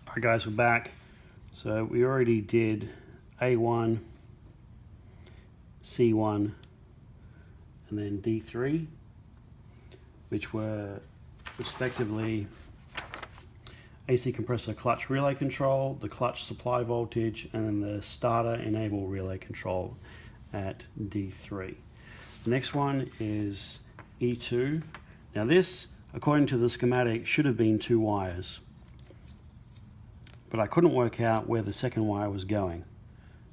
Alright guys, we're back. So we already did A1, C1, and then D3, which were respectively AC compressor clutch relay control, the clutch supply voltage, and then the starter enable relay control at D3. The next one is E2. Now this, according to the schematic, should have been 2 wires, but I couldn't work out where the second wire was going.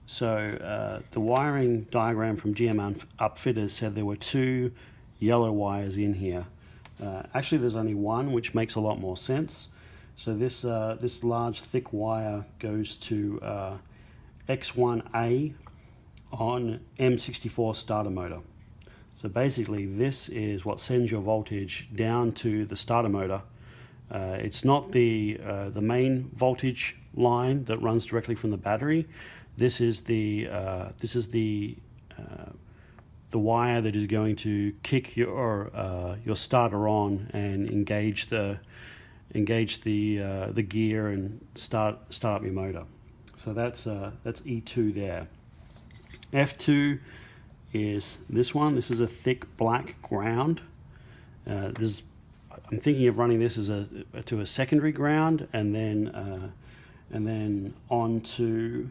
So the wiring diagram from GM Upfitters said there were 2 yellow wires in here. Actually there's only one, which makes a lot more sense. So this large thick wire goes to X1A on M64 starter motor. So basically this is what sends your voltage down to the starter motor. It's not the main voltage line that runs directly from the battery. This is the wire that is going to kick your starter on and engage the gear and start up your motor. So that's E2 there. F2 is this one. This is a thick black ground. I'm thinking of running this as to a secondary ground, and then on to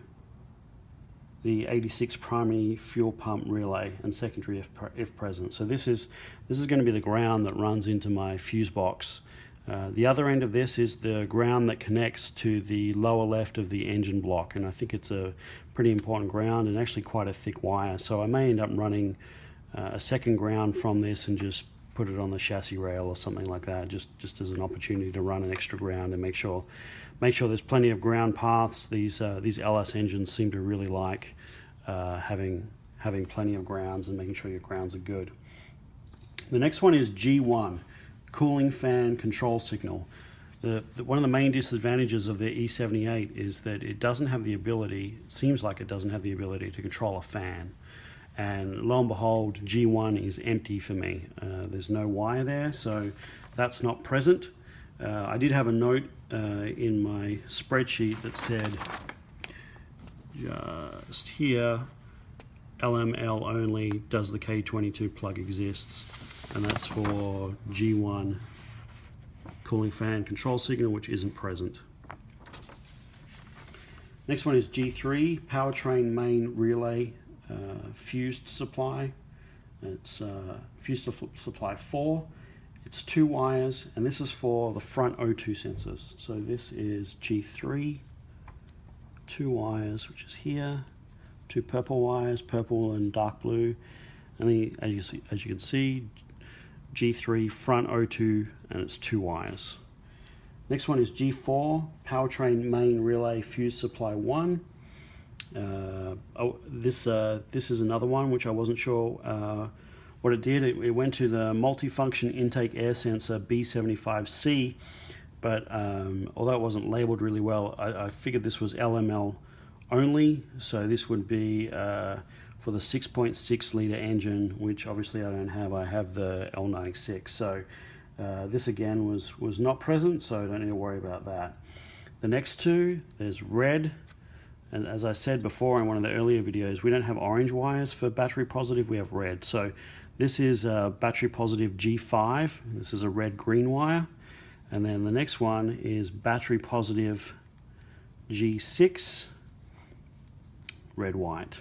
the 86 primary fuel pump relay and secondary if present. So this is going to be the ground that runs into my fuse box. The other end of this is the ground that connects to the lower left of the engine block, and I think it's a pretty important ground and actually quite a thick wire. So I may end up running a second ground from this and just put it on the chassis rail or something like that, just as an opportunity to run an extra ground and make sure there's plenty of ground paths. These LS engines seem to really like having plenty of grounds and making sure your grounds are good. The next one is G1, cooling fan control signal. One of the main disadvantages of the E78 is that it doesn't have the ability, it seems like it doesn't have the ability to control a fan. And lo and behold, G1 is empty for me. There's no wire there, so that's not present. I did have a note in my spreadsheet that said, just here, LML only, does the K22 plug exists? And that's for G1 cooling fan control signal, which isn't present. Next one is G3, powertrain main relay fused supply. It's fused supply 4. It's 2 wires, and this is for the front O2 sensors. So this is G3, 2 wires, which is here, 2 purple wires, purple and dark blue, and then as you can see, G3 front O2, and it's 2 wires. Next one is G4, powertrain main relay fuse supply 1. This is another one which I wasn't sure what it did. It went to the multifunction intake air sensor B75C, but although it wasn't labeled really well, I figured this was LML only, so this would be for the 6.6 litre engine, which obviously I don't have. I have the L96, so this again was not present, so I don't need to worry about that. The next two, there's red. And as I said before in one of the earlier videos, we don't have orange wires for battery positive, we have red. So this is a battery positive G5, this is a red-green wire. And then the next one is battery positive G6, red-white.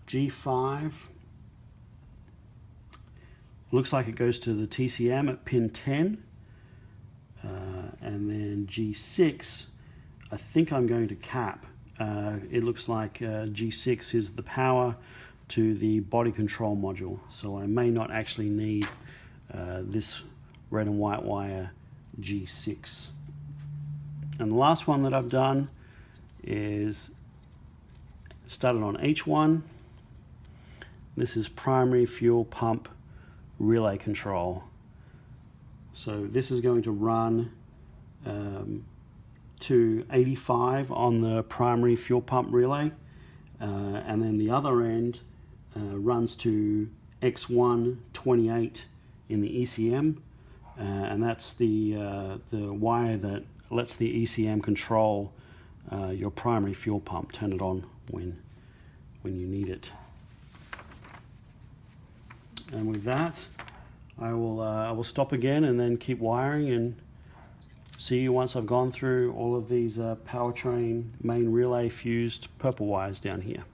G5, looks like it goes to the TCM at pin 10. And then G6, I think I'm going to cap. It looks like G6 is the power to the body control module, so I may not actually need this red and white wire G6. And the last one that I've done is started on H1. This is primary fuel pump relay control. So this is going to run to 85 on the primary fuel pump relay, and then the other end runs to X1 28 in the ECM, and that's the wire that lets the ECM control your primary fuel pump, turn it on when you need it. And with that, I will stop again and then keep wiring and see you once I've gone through all of these powertrain main relay fused purple wires down here.